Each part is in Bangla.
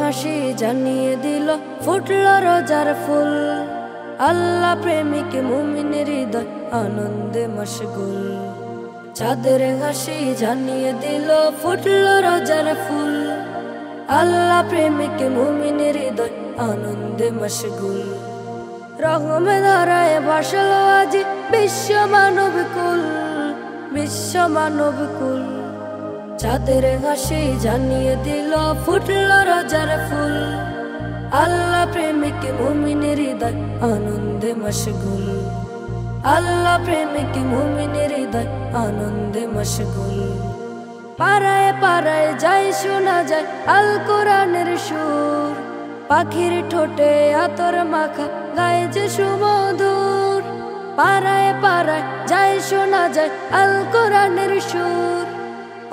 হাসি জানিয়ে দিল ফুটল রোজার ফুল। আল্লাহ প্রেমিক মুমিনের হৃদয় আনন্দে মশগুল। চাঁদের হাসি জানিয়ে দিল ফুটল রোজার ফুল। আল্লাহ প্রেমিক মুমিনের হৃদয় আনন্দে মশগুল। রহমে ধারায় ভাসল আজি বিশ্ব মানব কুল, বিশ্ব মানব কুল। চাঁদের হাসি জানিয়ে দিল ফুটল রোজার ফুল। আল্লাহ প্রেমিক মুমিনের হৃদয় আনন্দে মশগুল। আল্লাহ প্রেমিক মুমিনের হৃদয় আনন্দে মশগুল। পাড়ায় পাড়ায় যাই শোনা যায় আল কোরআনের সুর। পাখির ঠোঁটে আতর মাখা গায়ে যে সুমধুর। পাড়ায় পাড়ায় যাই শোনা যায় আল কোরআনের সুর।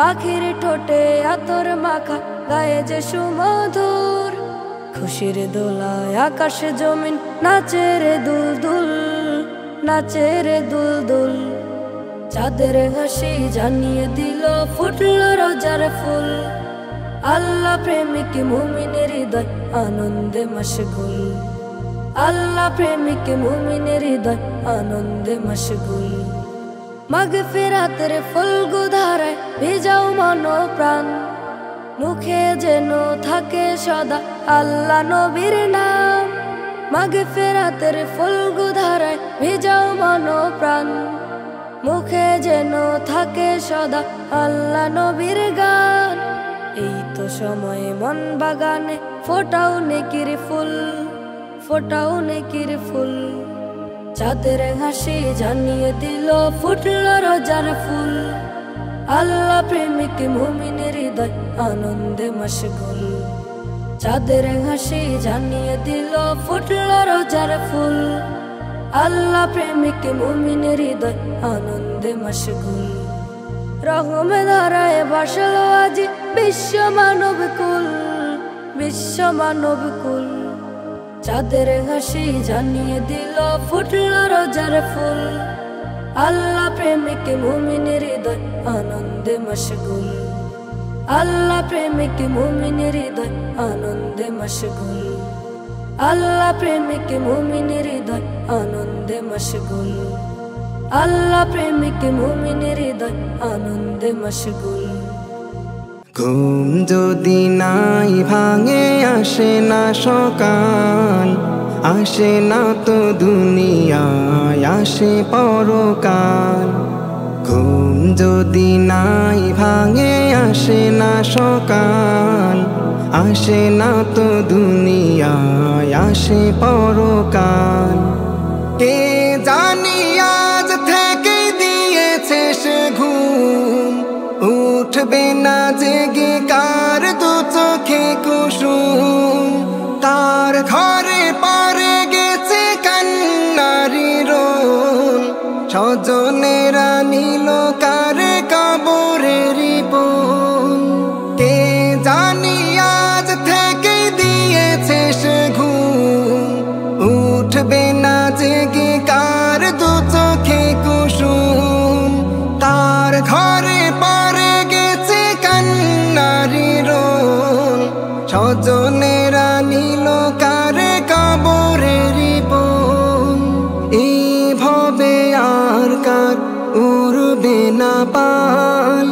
পাখির ঠোঁটে আতর মাখা গায়ে যে সুমধুর। খুশির দোলায় আকাশ জমিন নাচে রে দুল দুল, নাচে রে দুল দুল। চাঁদের হাসি জানিয়ে দিল ফুটল রোজার ফুল। আল্লাহ প্রেমিক মুমিনের হৃদয় আনন্দে মশগুল। আল্লাহ প্রেমিক মুমিনের হৃদয় আনন্দে মশগুল। মাগফিরাতের ফুলগু ধারায় ভিজাও মন প্রাণ। মুখে যেন থাকে সদা আল্লাহ নবীর নাম। মাগফিরাতের ফুলগু ধারায় ভিজাও মন প্রাণ। মুখে যেন থাকে সদা আল্লাহ নবীর গান। এই তো সময় মন বাগানে ফোটাও নেকির ফুল, ফোটাও নেকির ফুল। চাঁদের হাসি জানিয়ে দিল ফুটল রোজার ফুল। আল্লাহ প্রেমিক মুমিনের হৃদয় আনন্দে মশগুল। চাঁদের হাসি জানিয়ে দিল ফুটল রোজার ফুল। আল্লাহ প্রেমিক মুমিনের হৃদয় আনন্দে মশগুল। রহমে ধারায় ভাসল আজি বিশ্ব মানব কুল, বিশ্ব মানব কুল। চাঁদের হাসি জানিয়ে দিল ফুটল রোজার ফুল। আল্লাহ প্রেমিক মুমিনের হৃদয় আনন্দে মশগুল। আল্লাহ প্রেমিক মুমিনের হৃদয় আনন্দে মশগুল। আল্লাহ প্রেমিক মুমিনের হৃদয় আনন্দে মশগুল। আল্লাহ প্রেমিক মুমিনের হৃদয় আনন্দে মশগুল। ঘুম যদি নাই ভাঙে আসে না সকাল। আসে না তো দুনিয়ায় আসে পরকাল। ঘুম যদি নাই ভাঙে আসে না সকাল। আসে না তো দুনিয়ায় আসে পরকাল। কে জানি আজ থেকে দিয়েছে সে ঘুম। উঠবে না জেগে কার দু চোখে কুসুম। তার ঘরে পড়ে গেছে কান্নারি রোল। স্বজনেরা নিল কার কবরেরই বোল। কে জানি আজ থেকে দিয়েছে সে ঘুম। উঠবে না জেগে কার দু চোখে কুসুম। তার ঘরে পড়ে গেছে কান্নারি রোল। স্বজনেরা নিল কার কবরেরই বোল। এইভাবে আর কার উড়বে না পাল।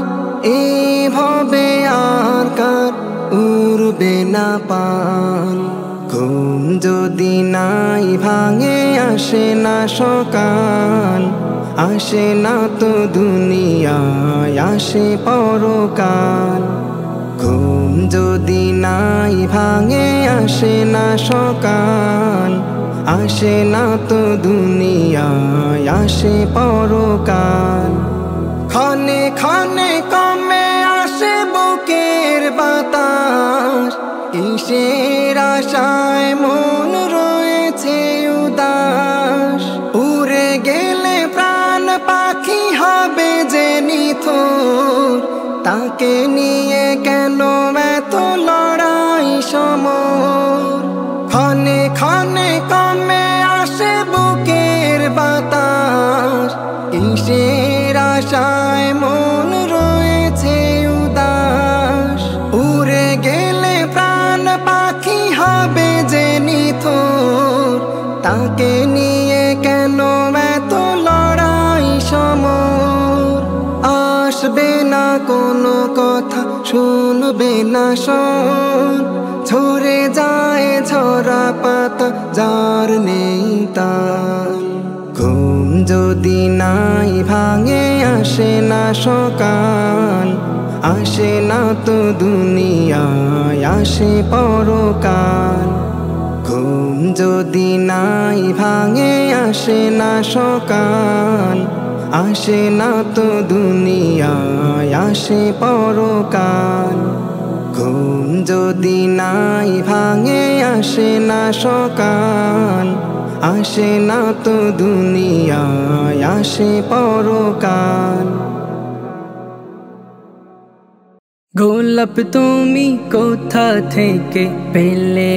এইভাবে আর কার উড়বে না পাল। ঘুম যদি নাই ভাঙে আসে না সকাল। আসে না তো দুনিয়ায় আসে পরকাল। ঘুম যদি নাই ভাঙে আসে না সকাল। আসে না তো দুনিয়ায় আসে পরকাল। ক্ষণে ক্ষণে কমে আসে বুকের বাতাস। কিসের আশায় মন রয়েছে উদাস। উড়ে গেলে প্রাণ পাখি হবে যে নিথর। তাকে নিয়ে কেন এত লড়াই সমর। ক্ষণে ক্ষণে কমে আসে বুকের বাতাস। কিসের আশায় মন রয়েছে উদাস। উড়ে গেলে প্রাণ পাখি আল্লাহকে নিয়ে কেন এত লড়াই সমর? আসবে না কোনো কথা, শুনবে না শোন, ঝরে যায় ঝরা পাতা যার নেই তার। ঘুম যদি নাই ভাঙে আসে না সকাল, আসে না তো দুনিয়ায় আসে পরকাল। ঘুম যদি নাই ভাঙে আসে না সকাল, আসে না তো দুনিয়ায় আসে পরকাল। ঘুম যদি নাই ভাঙে আসে না সকাল, আসে না তো দুনিয়ায় আসে পরকাল। গোলাপ তুমি কোথা থেকে পেলে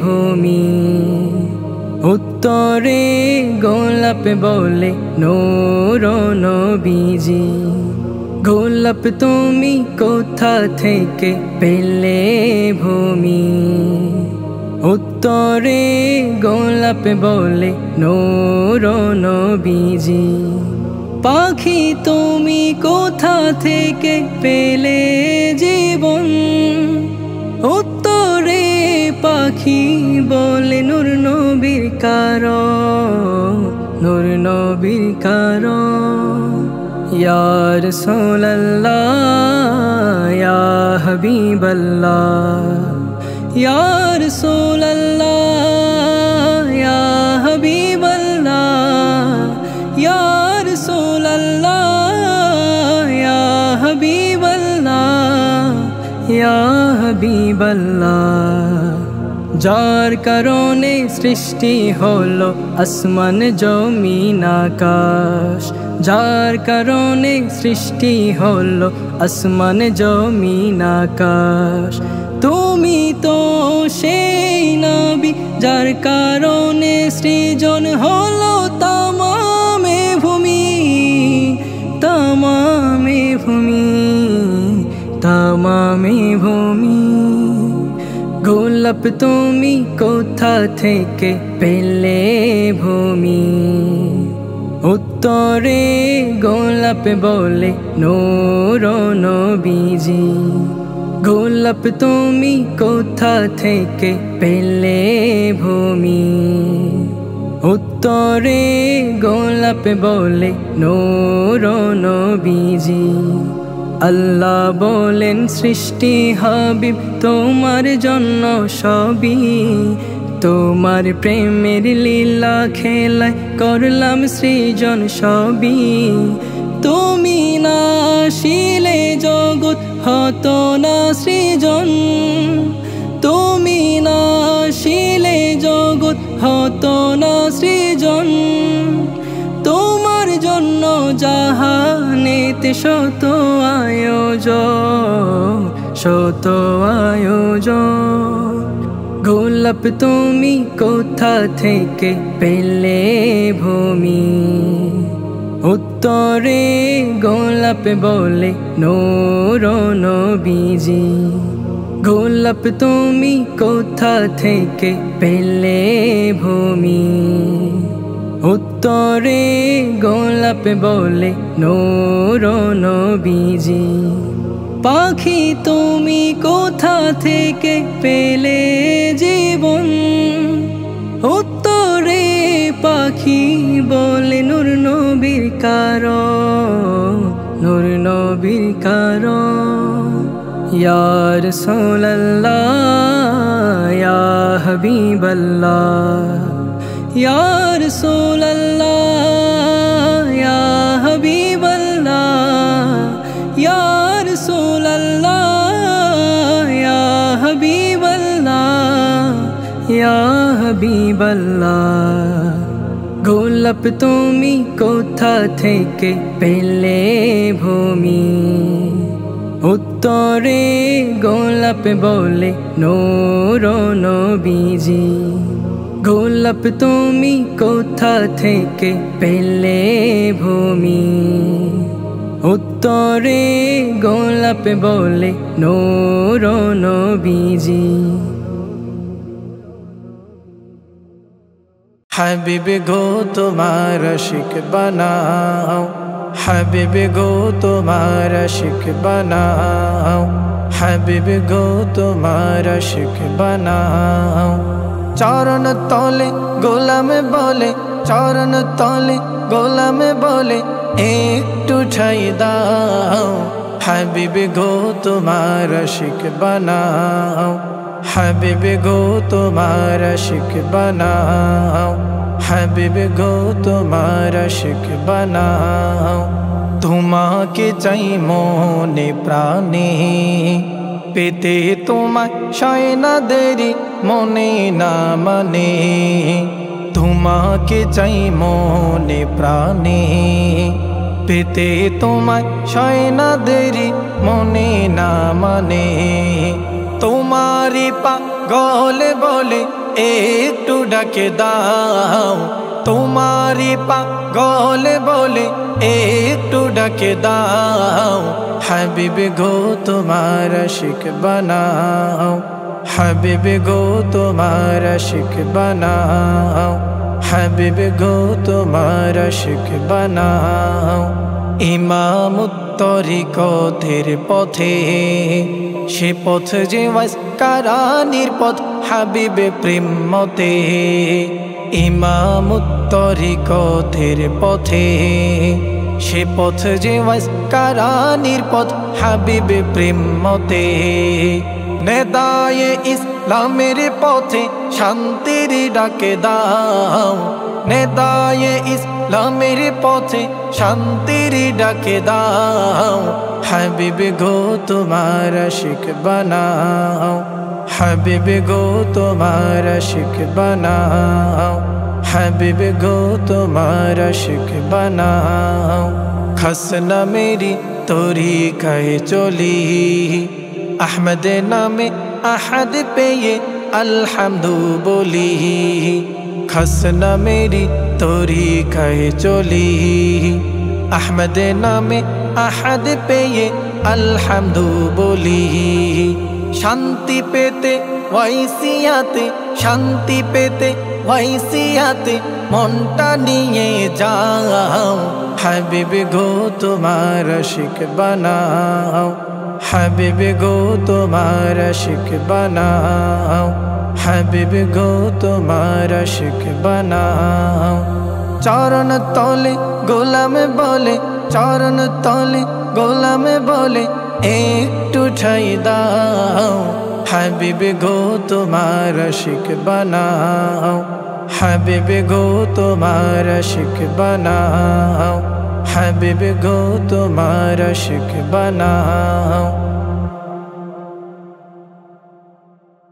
ভূমি? উত্তরে গোলাপ বলে নূর নবীজি। গোলাপ তুমি কোথা থেকে পেলে ভূমি? উত্তরে গোলাপ বলে নূর নবীজি। পাখি তুমি কোথা থেকে পেলে জীবন? উত্তরে পাখি বলে নূর নবীর কারণ, নূর নবীর কারণ। ইয়া রাসূলুল্লাহ ইয়া হাবিবাল্লাহ, ইয়া রাসূলুল্লাহ ইয়া হাবিবাল্লাহ, ইয়া রাসূলুল্লাহ ইয়া হাবিবাল্লাহ, ইয়া হাবিবাল্লাহ। যার কারণে সৃষ্টি হলো আসমান জমিন আকাশ, যার কারণে সৃষ্টি হলো আসমান জমিন আকাশ। তুমি তো সেই নবী যার কারণে সৃজন হলো তামামে ভূমি, তামামে ভূমি, তামামে ভূমি। গোলাপ তুমি কোথা থেকে পেলে ভূমি? উত্তরে গোলাপ বলে নূর নবীজি। গোলাপ তুমি কোথা থেকে পেলে ভূমি? উত্তরে গোলাপ বলে নূর নবীজি। আল্লাহ বলেন সৃষ্টি হাবিব তোমার জন্য সবই, তোমার প্রেমের লীলা খেলায় করলাম সৃজন সবই। তুমি না আসিলে জগৎ হতো না সৃজন, তুমি না আসিলে জগৎ হতো না সৃজন। তোমার জন্য জাহানেতে শত আয়োজন, শত আয়োজন। গোলাপ তুমি কোথা থেকে পেলে ভূমি? উত্তরে গোলাপ বলে নূর নবীজি। গোলাপ তুমি কোথা থেকে পেলে ভূমি? উত্তরে গোলাপ বলে নূর নবীজি। পাখি তুমি কোথা থেকে পেলে জীবন? উত্তরে পাখি বলে নূর নবীর কারণ, নূর নবীর কারণ। ইয়া রাসূলুল্লাহ ইয়া হাবিবাল্লাহ, ইয়া রাসূলুল্লাহ ইয়া হাবিবাল্লাহ, ইয়া রাসূলুল্লাহ ইয়া হাবিবাল্লাহ, ইয়া হাবিবাল্লাহ। গোলাপ তুমি কোথা থেকে পেলে ভূমি? উত্তরে গোলাপ বলে নূর নবীজি। গোলাপ তুমি কোথা থেকে পেলে ভূমি? উত্তরে গোলাপ বলে নূর নবীজি। হাবিব গো তোমার আশিক বানাও, হাবিব গো তোমার আশিক বানাও, হাবিব গো তোমার আশিক বানাও। চরণ তলে গোলাম বলে, চরণ তলে গোলাম বলে একটু ঠাই দাও, হাবিব গো তোমার আশিক বানাও, হাবিব গো তোমার আশিক বানাও, হাবিব গো তোমার আশিক বানাও। তোমাকে চাই মনে প্রাণে, পেতে তোমায় সয় না দেরি মনে না মানে। তোমাকে চাই মনে প্রাণে, পেতে তোমায় সয় না দেরি মনে না মানে। তোমারি পাগল বলে একটু ডাকে দাও, তোমারি পাগল বলে একটু ডাকে দাও, হাবিব গো তোমার আশিক বানাও, হাবিব গো তোমার আশিক বানাও, হাবিব গো তোমার আশিক বানাও। ইমামুত তরিকতের পথে, সে পথ যে ওয়াসকারানির পথ হাবিবে প্রেম মতে। ইমামুত তরিকতের পথে, সে পথ যে ওয়াসকারানির পথ হাবিবে প্রেম মতে। নেদায়ে ইসলামের পথে শান্তির ডাকে দাও, নেদায়ে ইসলামের পথে শান্তির ডাকে দাও, হাবিব গো তোমার আশিক বানাও, হাবিব গো তোমার আশিক বানাও, হাবিব গো তোমার আশিক বানাও। খসনা মেরি তরিকায় চলি, আহমদ নামে আহাদ পেয়ে আলহামদু বলি। খসনা মেরি তরিকায় চলি, আহমদ নামে আহাদ পেয়ে আলহামদু বলি। শান্তি পেতে ওয়াইসিয়াতে, শান্তি পেতে ওয়াইসিয়াতে মনটা নিয়ে যাও, হাবিব গো তোমার আশিক বানাও, হাবিব গো তোমার আশিক বানাও, হাবিব গো তোমার আশিক বানাও। চরণ তলে গোলাম বলে, চরণ তলে গোলাম বলে একটু ঠাই দাও, হাবিব গো তোমার আশিক বানাও, হাবিব গো তোমার আশিক বানাও, হাবিব গো তোমার আশিক বানাও।